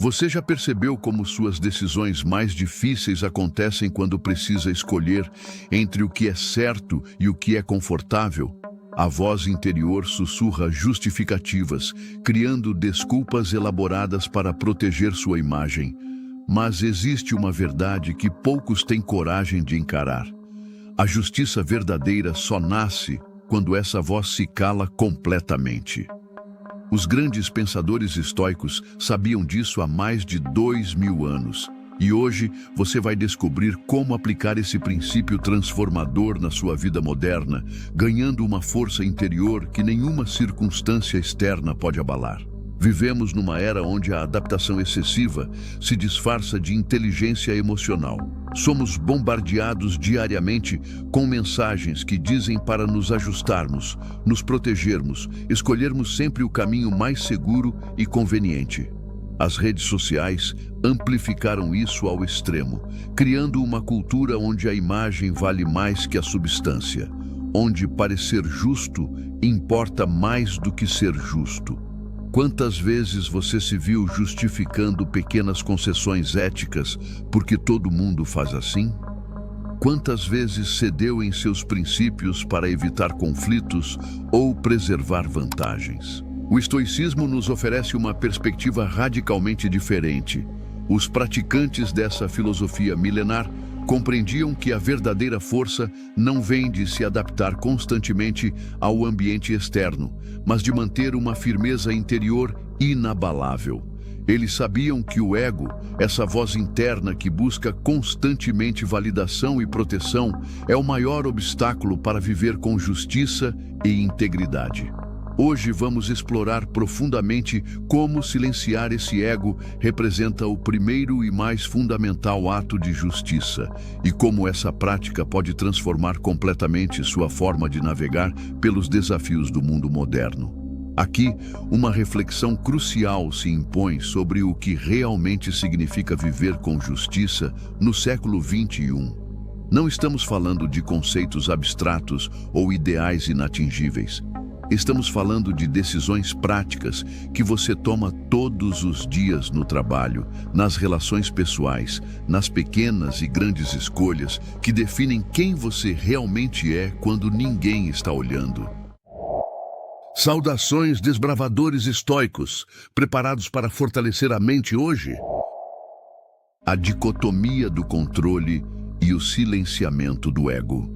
Você já percebeu como suas decisões mais difíceis acontecem quando precisa escolher entre o que é certo e o que é confortável? A voz interior sussurra justificativas, criando desculpas elaboradas para proteger sua imagem. Mas existe uma verdade que poucos têm coragem de encarar. A justiça verdadeira só nasce quando essa voz se cala completamente. Os grandes pensadores estoicos sabiam disso há mais de 2000 anos. E hoje você vai descobrir como aplicar esse princípio transformador na sua vida moderna, ganhando uma força interior que nenhuma circunstância externa pode abalar. Vivemos numa era onde a adaptação excessiva se disfarça de inteligência emocional. Somos bombardeados diariamente com mensagens que dizem para nos ajustarmos, nos protegermos, escolhermos sempre o caminho mais seguro e conveniente. As redes sociais amplificaram isso ao extremo, criando uma cultura onde a imagem vale mais que a substância, onde parecer justo importa mais do que ser justo. Quantas vezes você se viu justificando pequenas concessões éticas porque todo mundo faz assim? Quantas vezes cedeu em seus princípios para evitar conflitos ou preservar vantagens? O estoicismo nos oferece uma perspectiva radicalmente diferente. Os praticantes dessa filosofia milenar compreendiam que a verdadeira força não vem de se adaptar constantemente ao ambiente externo, mas de manter uma firmeza interior inabalável. Eles sabiam que o ego, essa voz interna que busca constantemente validação e proteção, é o maior obstáculo para viver com justiça e integridade. Hoje vamos explorar profundamente como silenciar esse ego representa o primeiro e mais fundamental ato de justiça e como essa prática pode transformar completamente sua forma de navegar pelos desafios do mundo moderno. Aqui, uma reflexão crucial se impõe sobre o que realmente significa viver com justiça no século XXI. Não estamos falando de conceitos abstratos ou ideais inatingíveis. Estamos falando de decisões práticas que você toma todos os dias no trabalho, nas relações pessoais, nas pequenas e grandes escolhas que definem quem você realmente é quando ninguém está olhando. Saudações, desbravadores estoicos, preparados para fortalecer a mente hoje? A dicotomia do controle e o silenciamento do ego.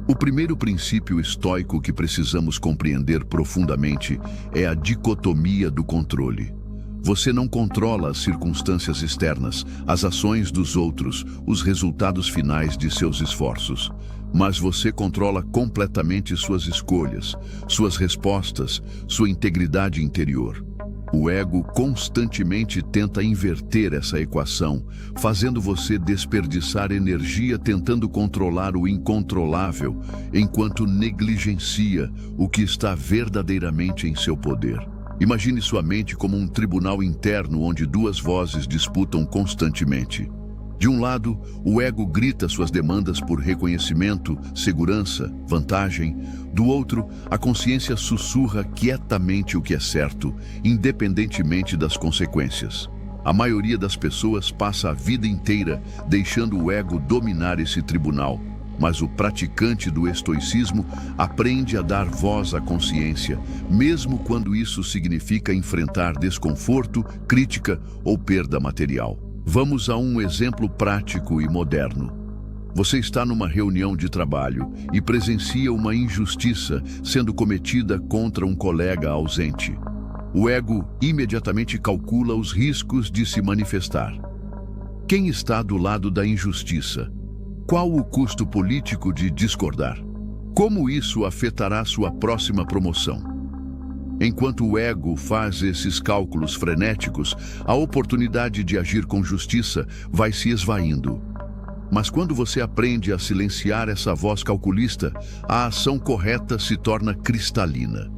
O primeiro princípio estoico que precisamos compreender profundamente é a dicotomia do controle. Você não controla as circunstâncias externas, as ações dos outros, os resultados finais de seus esforços. Mas você controla completamente suas escolhas, suas respostas, sua integridade interior. O ego constantemente tenta inverter essa equação, fazendo você desperdiçar energia tentando controlar o incontrolável, enquanto negligencia o que está verdadeiramente em seu poder. Imagine sua mente como um tribunal interno onde duas vozes disputam constantemente. De um lado, o ego grita suas demandas por reconhecimento, segurança, vantagem. Do outro, a consciência sussurra quietamente o que é certo, independentemente das consequências. A maioria das pessoas passa a vida inteira deixando o ego dominar esse tribunal, mas o praticante do estoicismo aprende a dar voz à consciência, mesmo quando isso significa enfrentar desconforto, crítica ou perda material. Vamos a um exemplo prático e moderno. Você está numa reunião de trabalho e presencia uma injustiça sendo cometida contra um colega ausente. O ego imediatamente calcula os riscos de se manifestar. Quem está do lado da injustiça? Qual o custo político de discordar? Como isso afetará sua próxima promoção? Enquanto o ego faz esses cálculos frenéticos, a oportunidade de agir com justiça vai se esvaindo. Mas quando você aprende a silenciar essa voz calculista, a ação correta se torna cristalina.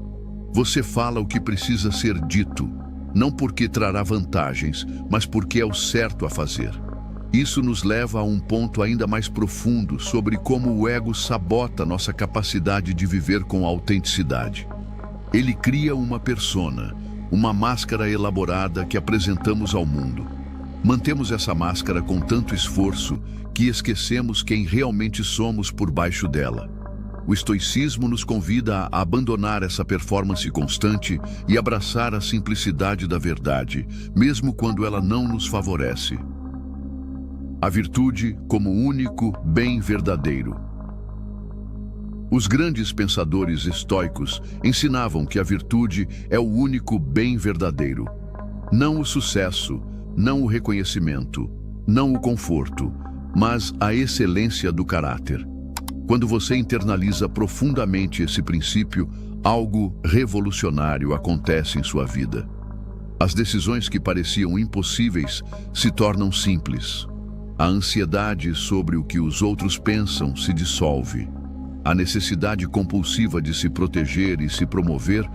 Você fala o que precisa ser dito, não porque trará vantagens, mas porque é o certo a fazer. Isso nos leva a um ponto ainda mais profundo sobre como o ego sabota nossa capacidade de viver com autenticidade. Ele cria uma persona, uma máscara elaborada que apresentamos ao mundo. Mantemos essa máscara com tanto esforço que esquecemos quem realmente somos por baixo dela. O estoicismo nos convida a abandonar essa performance constante e abraçar a simplicidade da verdade, mesmo quando ela não nos favorece. A virtude como único bem verdadeiro. Os grandes pensadores estoicos ensinavam que a virtude é o único bem verdadeiro. Não o sucesso, não o reconhecimento, não o conforto, mas a excelência do caráter. Quando você internaliza profundamente esse princípio, algo revolucionário acontece em sua vida. As decisões que pareciam impossíveis se tornam simples. A ansiedade sobre o que os outros pensam se dissolve. A necessidade compulsiva de se proteger e se promover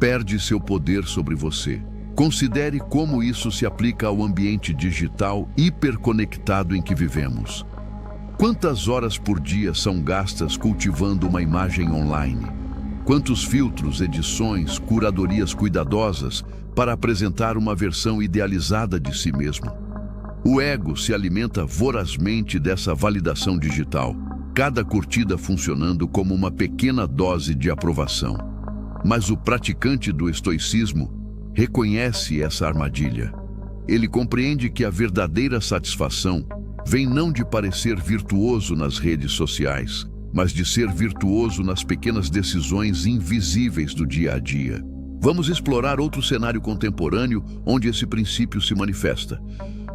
perde seu poder sobre você. Considere como isso se aplica ao ambiente digital hiperconectado em que vivemos. Quantas horas por dia são gastas cultivando uma imagem online? Quantos filtros, edições, curadorias cuidadosas para apresentar uma versão idealizada de si mesmo? O ego se alimenta vorazmente dessa validação digital, cada curtida funcionando como uma pequena dose de aprovação. Mas o praticante do estoicismo reconhece essa armadilha. Ele compreende que a verdadeira satisfação vem não de parecer virtuoso nas redes sociais, mas de ser virtuoso nas pequenas decisões invisíveis do dia a dia. Vamos explorar outro cenário contemporâneo onde esse princípio se manifesta.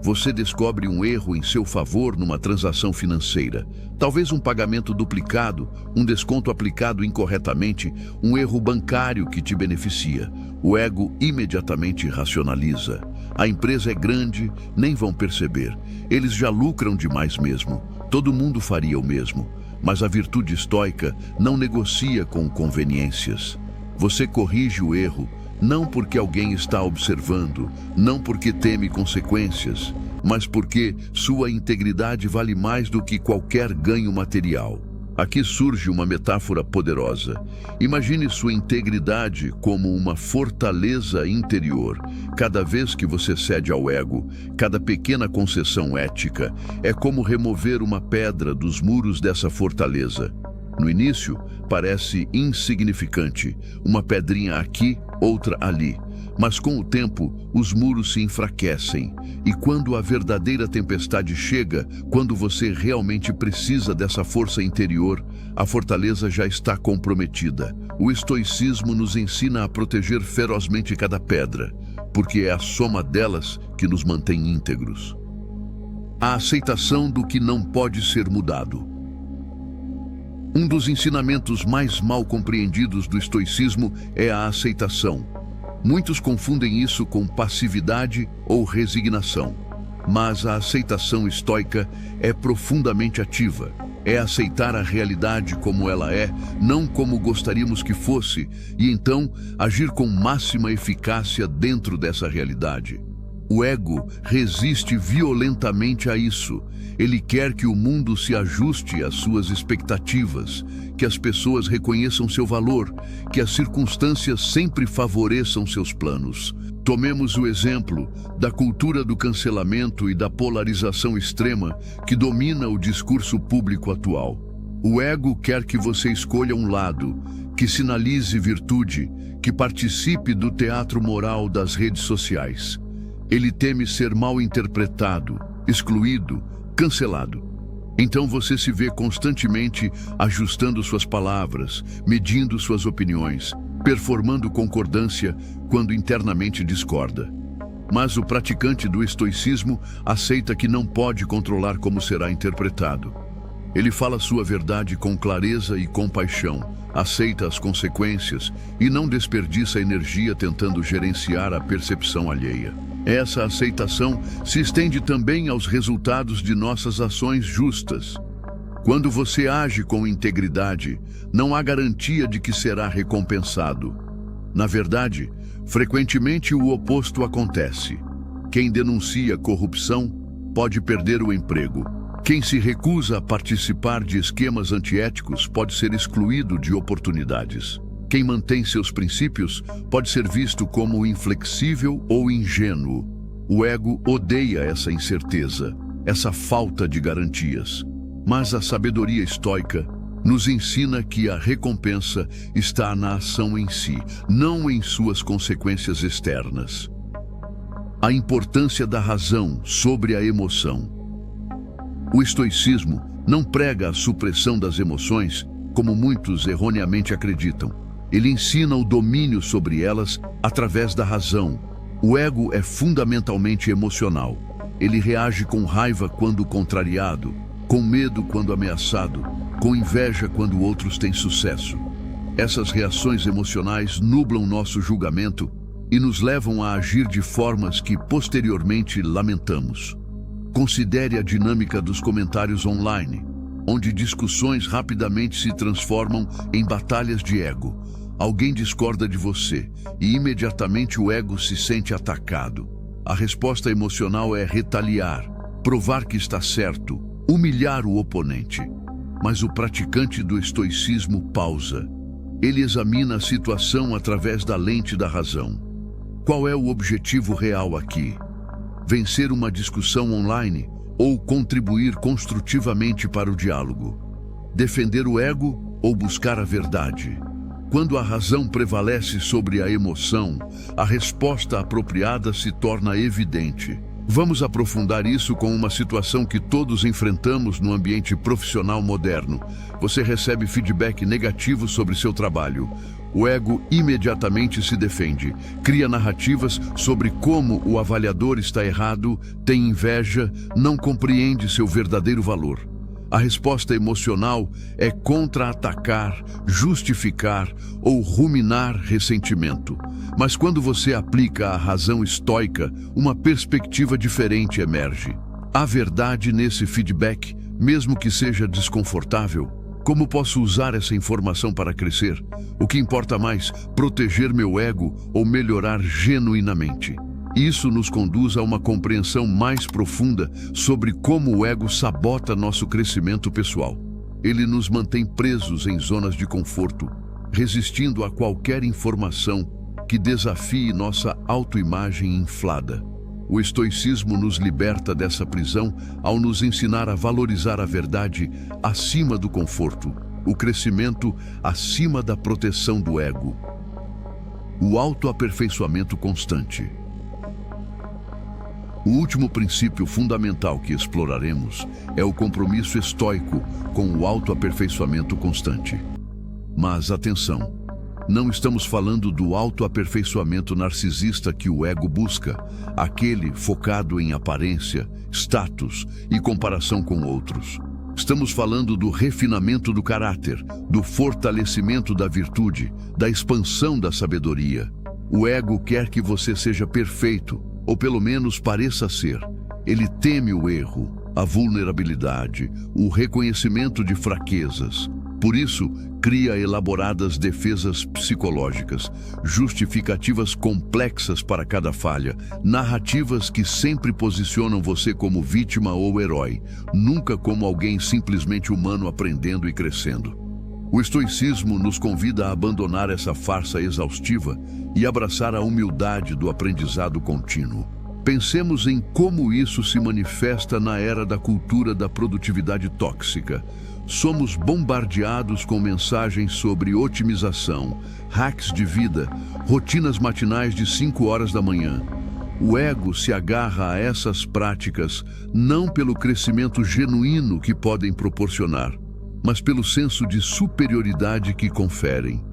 Você descobre um erro em seu favor numa transação financeira. Talvez um pagamento duplicado, um desconto aplicado incorretamente, um erro bancário que te beneficia. O ego imediatamente racionaliza. A empresa é grande, nem vão perceber. Eles já lucram demais mesmo. Todo mundo faria o mesmo. Mas a virtude estoica não negocia com conveniências. Você corrige o erro, não porque alguém está observando, não porque teme consequências, mas porque sua integridade vale mais do que qualquer ganho material. Aqui surge uma metáfora poderosa. Imagine sua integridade como uma fortaleza interior. Cada vez que você cede ao ego, cada pequena concessão ética é como remover uma pedra dos muros dessa fortaleza. No início, parece insignificante, uma pedrinha aqui, outra ali. Mas com o tempo, os muros se enfraquecem. E quando a verdadeira tempestade chega, quando você realmente precisa dessa força interior, a fortaleza já está comprometida. O estoicismo nos ensina a proteger ferozmente cada pedra, porque é a soma delas que nos mantém íntegros. A aceitação do que não pode ser mudado. Um dos ensinamentos mais mal compreendidos do estoicismo é a aceitação. Muitos confundem isso com passividade ou resignação. Mas a aceitação estoica é profundamente ativa. É aceitar a realidade como ela é, não como gostaríamos que fosse, e então agir com máxima eficácia dentro dessa realidade. O ego resiste violentamente a isso. Ele quer que o mundo se ajuste às suas expectativas, que as pessoas reconheçam seu valor, que as circunstâncias sempre favoreçam seus planos. Tomemos o exemplo da cultura do cancelamento e da polarização extrema que domina o discurso público atual. O ego quer que você escolha um lado, que sinalize virtude, que participe do teatro moral das redes sociais. Ele teme ser mal interpretado, excluído, cancelado. Então você se vê constantemente ajustando suas palavras, medindo suas opiniões, performando concordância quando internamente discorda. Mas o praticante do estoicismo aceita que não pode controlar como será interpretado. Ele fala sua verdade com clareza e compaixão, aceita as consequências e não desperdiça energia tentando gerenciar a percepção alheia. Essa aceitação se estende também aos resultados de nossas ações justas. Quando você age com integridade, não há garantia de que será recompensado. Na verdade, frequentemente o oposto acontece. Quem denuncia corrupção pode perder o emprego. Quem se recusa a participar de esquemas antiéticos pode ser excluído de oportunidades. Quem mantém seus princípios pode ser visto como inflexível ou ingênuo. O ego odeia essa incerteza, essa falta de garantias. Mas a sabedoria estoica nos ensina que a recompensa está na ação em si, não em suas consequências externas. A importância da razão sobre a emoção. O estoicismo não prega a supressão das emoções, como muitos erroneamente acreditam. Ele ensina o domínio sobre elas através da razão. O ego é fundamentalmente emocional. Ele reage com raiva quando contrariado, com medo quando ameaçado, com inveja quando outros têm sucesso. Essas reações emocionais nublam nosso julgamento e nos levam a agir de formas que posteriormente lamentamos. Considere a dinâmica dos comentários online, onde discussões rapidamente se transformam em batalhas de ego. Alguém discorda de você e imediatamente o ego se sente atacado. A resposta emocional é retaliar, provar que está certo, humilhar o oponente. Mas o praticante do estoicismo pausa. Ele examina a situação através da lente da razão. Qual é o objetivo real aqui? Vencer uma discussão online ou contribuir construtivamente para o diálogo? Defender o ego ou buscar a verdade? Quando a razão prevalece sobre a emoção, a resposta apropriada se torna evidente. Vamos aprofundar isso com uma situação que todos enfrentamos no ambiente profissional moderno. Você recebe feedback negativo sobre seu trabalho. O ego imediatamente se defende, cria narrativas sobre como o avaliador está errado, tem inveja, não compreende seu verdadeiro valor. A resposta emocional é contra-atacar, justificar ou ruminar ressentimento. Mas quando você aplica a razão estoica, uma perspectiva diferente emerge. Há verdade nesse feedback, mesmo que seja desconfortável? Como posso usar essa informação para crescer? O que importa mais, proteger meu ego ou melhorar genuinamente? Isso nos conduz a uma compreensão mais profunda sobre como o ego sabota nosso crescimento pessoal. Ele nos mantém presos em zonas de conforto, resistindo a qualquer informação que desafie nossa autoimagem inflada. O estoicismo nos liberta dessa prisão ao nos ensinar a valorizar a verdade acima do conforto, o crescimento acima da proteção do ego. O autoaperfeiçoamento constante. O último princípio fundamental que exploraremos é o compromisso estoico com o autoaperfeiçoamento constante. Mas atenção, não estamos falando do autoaperfeiçoamento narcisista que o ego busca, aquele focado em aparência, status e comparação com outros. Estamos falando do refinamento do caráter, do fortalecimento da virtude, da expansão da sabedoria. O ego quer que você seja perfeito, ou pelo menos pareça ser. Ele teme o erro, a vulnerabilidade, o reconhecimento de fraquezas. Por isso, cria elaboradas defesas psicológicas, justificativas complexas para cada falha, narrativas que sempre posicionam você como vítima ou herói, nunca como alguém simplesmente humano aprendendo e crescendo. O estoicismo nos convida a abandonar essa farsa exaustiva e abraçar a humildade do aprendizado contínuo. Pensemos em como isso se manifesta na era da cultura da produtividade tóxica. Somos bombardeados com mensagens sobre otimização, hacks de vida, rotinas matinais de 5 horas da manhã. O ego se agarra a essas práticas não pelo crescimento genuíno que podem proporcionar, mas pelo senso de superioridade que conferem.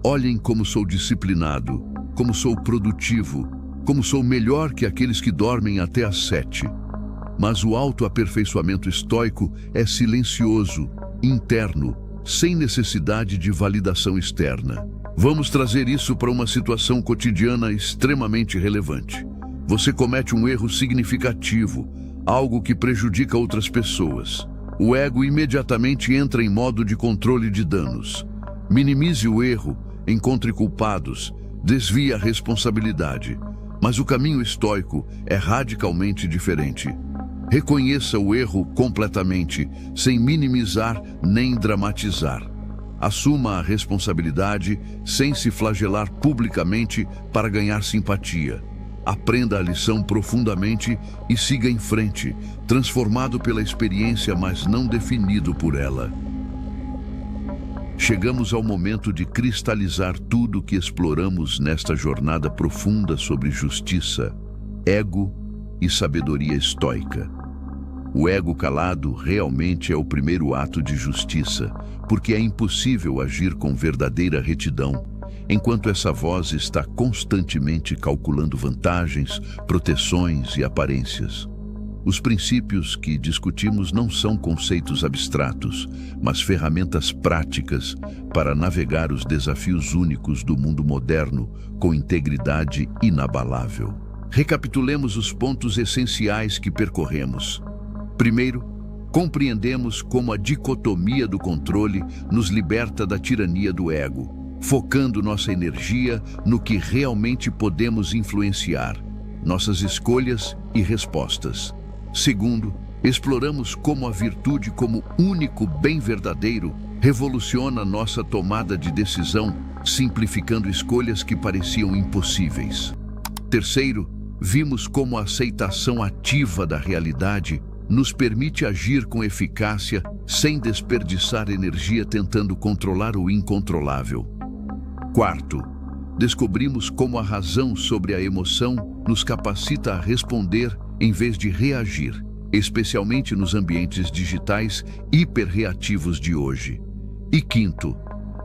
Olhem como sou disciplinado, como sou produtivo, como sou melhor que aqueles que dormem até às 7. Mas o autoaperfeiçoamento estoico é silencioso, interno, sem necessidade de validação externa. Vamos trazer isso para uma situação cotidiana extremamente relevante. Você comete um erro significativo, algo que prejudica outras pessoas. O ego imediatamente entra em modo de controle de danos. Minimize o erro, encontre culpados, desvie a responsabilidade. Mas o caminho estoico é radicalmente diferente. Reconheça o erro completamente, sem minimizar nem dramatizar. Assuma a responsabilidade sem se flagelar publicamente para ganhar simpatia. Aprenda a lição profundamente e siga em frente, transformado pela experiência, mas não definido por ela. Chegamos ao momento de cristalizar tudo que exploramos nesta jornada profunda sobre justiça, ego e sabedoria estoica. O ego calado realmente é o primeiro ato de justiça, porque é impossível agir com verdadeira retidão, enquanto essa voz está constantemente calculando vantagens, proteções e aparências. Os princípios que discutimos não são conceitos abstratos, mas ferramentas práticas para navegar os desafios únicos do mundo moderno com integridade inabalável. Recapitulemos os pontos essenciais que percorremos. Primeiro, compreendemos como a dicotomia do controle nos liberta da tirania do ego, focando nossa energia no que realmente podemos influenciar, nossas escolhas e respostas. Segundo, exploramos como a virtude como único bem verdadeiro revoluciona nossa tomada de decisão, simplificando escolhas que pareciam impossíveis. Terceiro, vimos como a aceitação ativa da realidade nos permite agir com eficácia sem desperdiçar energia tentando controlar o incontrolável. Quarto, descobrimos como a razão sobre a emoção nos capacita a responder em vez de reagir, especialmente nos ambientes digitais hiperreativos de hoje. E quinto,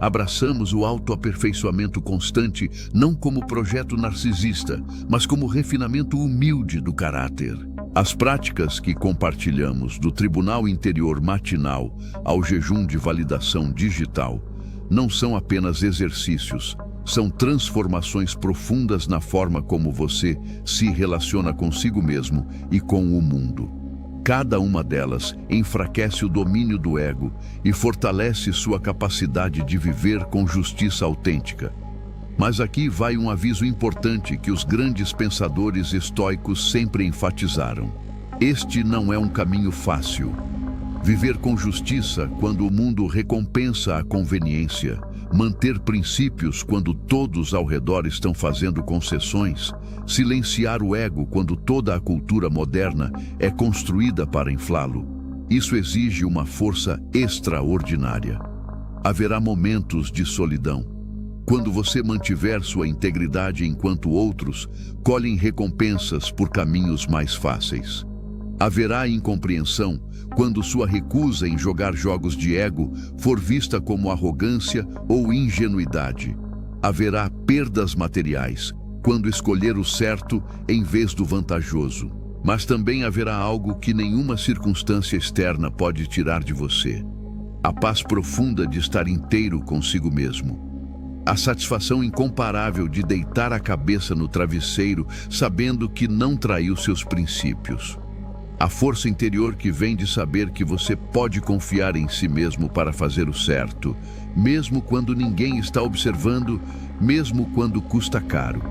abraçamos o autoaperfeiçoamento constante não como projeto narcisista, mas como refinamento humilde do caráter. As práticas que compartilhamos, do tribunal interior matinal ao jejum de validação digital, não são apenas exercícios, são transformações profundas na forma como você se relaciona consigo mesmo e com o mundo. Cada uma delas enfraquece o domínio do ego e fortalece sua capacidade de viver com justiça autêntica. Mas aqui vai um aviso importante que os grandes pensadores estoicos sempre enfatizaram. Este não é um caminho fácil. Viver com justiça quando o mundo recompensa a conveniência, manter princípios quando todos ao redor estão fazendo concessões, silenciar o ego quando toda a cultura moderna é construída para inflá-lo. Isso exige uma força extraordinária. Haverá momentos de solidão, quando você mantiver sua integridade enquanto outros colhem recompensas por caminhos mais fáceis. Haverá incompreensão quando sua recusa em jogar jogos de ego for vista como arrogância ou ingenuidade. Haverá perdas materiais quando escolher o certo em vez do vantajoso. Mas também haverá algo que nenhuma circunstância externa pode tirar de você: a paz profunda de estar inteiro consigo mesmo. A satisfação incomparável de deitar a cabeça no travesseiro sabendo que não traiu seus princípios. A força interior que vem de saber que você pode confiar em si mesmo para fazer o certo, mesmo quando ninguém está observando, mesmo quando custa caro.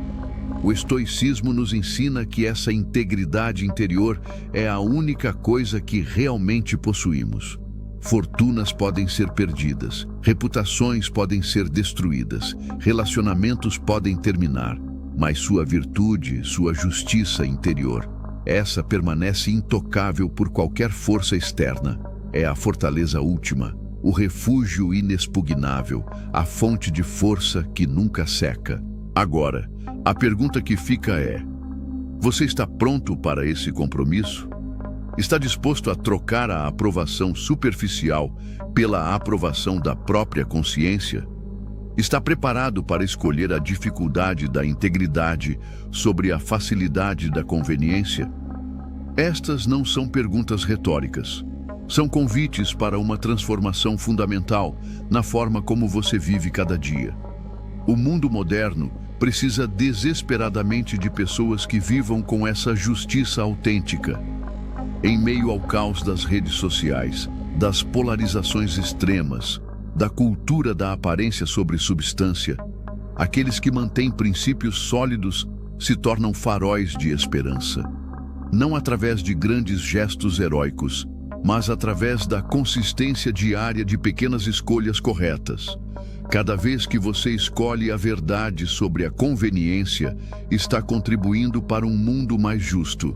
O estoicismo nos ensina que essa integridade interior é a única coisa que realmente possuímos. Fortunas podem ser perdidas, reputações podem ser destruídas, relacionamentos podem terminar, mas sua virtude, sua justiça interior, essa permanece intocável por qualquer força externa. É a fortaleza última, o refúgio inexpugnável, a fonte de força que nunca seca. Agora, a pergunta que fica é: você está pronto para esse compromisso? Está disposto a trocar a aprovação superficial pela aprovação da própria consciência? Está preparado para escolher a dificuldade da integridade sobre a facilidade da conveniência? Estas não são perguntas retóricas. São convites para uma transformação fundamental na forma como você vive cada dia. O mundo moderno precisa desesperadamente de pessoas que vivam com essa justiça autêntica. Em meio ao caos das redes sociais, das polarizações extremas, da cultura da aparência sobre substância, aqueles que mantêm princípios sólidos se tornam faróis de esperança. Não através de grandes gestos heróicos, mas através da consistência diária de pequenas escolhas corretas. Cada vez que você escolhe a verdade sobre a conveniência, está contribuindo para um mundo mais justo.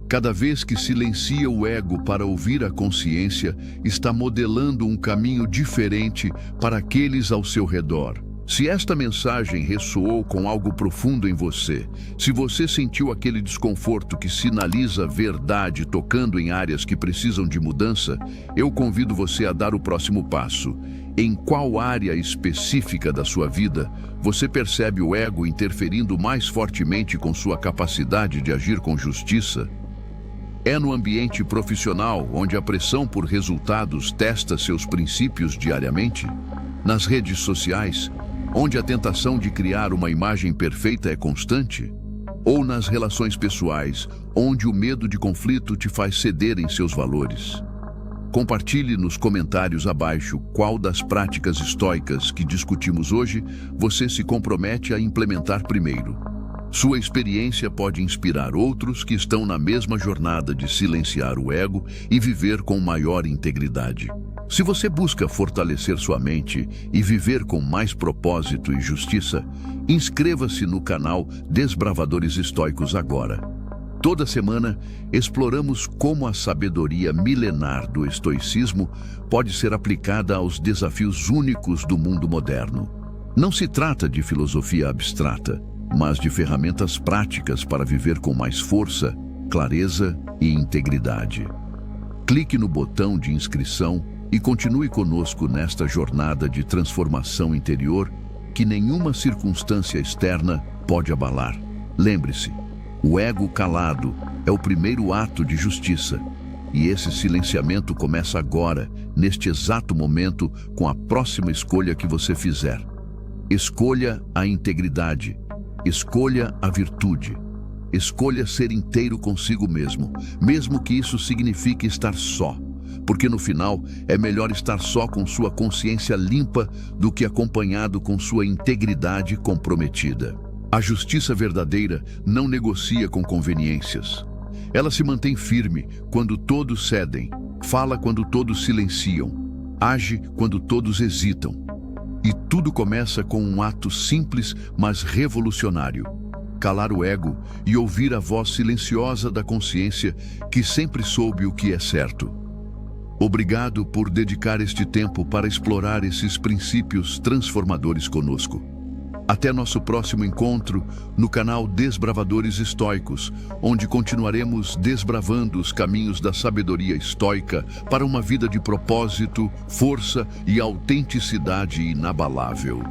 Cada vez que silencia o ego para ouvir a consciência, está modelando um caminho diferente para aqueles ao seu redor. Se esta mensagem ressoou com algo profundo em você, se você sentiu aquele desconforto que sinaliza verdade tocando em áreas que precisam de mudança, eu convido você a dar o próximo passo. Em qual área específica da sua vida você percebe o ego interferindo mais fortemente com sua capacidade de agir com justiça? É no ambiente profissional, onde a pressão por resultados testa seus princípios diariamente? Nas redes sociais, onde a tentação de criar uma imagem perfeita é constante? Ou nas relações pessoais, onde o medo de conflito te faz ceder em seus valores? Compartilhe nos comentários abaixo qual das práticas estoicas que discutimos hoje você se compromete a implementar primeiro. Sua experiência pode inspirar outros que estão na mesma jornada de silenciar o ego e viver com maior integridade. Se você busca fortalecer sua mente e viver com mais propósito e justiça, inscreva-se no canal Desbravadores Estoicos agora. Toda semana, exploramos como a sabedoria milenar do estoicismo pode ser aplicada aos desafios únicos do mundo moderno. Não se trata de filosofia abstrata, mas de ferramentas práticas para viver com mais força, clareza e integridade. Clique no botão de inscrição e continue conosco nesta jornada de transformação interior que nenhuma circunstância externa pode abalar. Lembre-se, o ego calado é o primeiro ato de justiça, e esse silenciamento começa agora, neste exato momento, com a próxima escolha que você fizer. Escolha a integridade, escolha a virtude, escolha ser inteiro consigo mesmo, mesmo que isso signifique estar só. Porque no final é melhor estar só com sua consciência limpa do que acompanhado com sua integridade comprometida. A justiça verdadeira não negocia com conveniências. Ela se mantém firme quando todos cedem, fala quando todos silenciam, age quando todos hesitam. E tudo começa com um ato simples, mas revolucionário: calar o ego e ouvir a voz silenciosa da consciência que sempre soube o que é certo. Obrigado por dedicar este tempo para explorar esses princípios transformadores conosco. Até nosso próximo encontro no canal Desbravadores Estoicos, onde continuaremos desbravando os caminhos da sabedoria estoica para uma vida de propósito, força e autenticidade inabalável.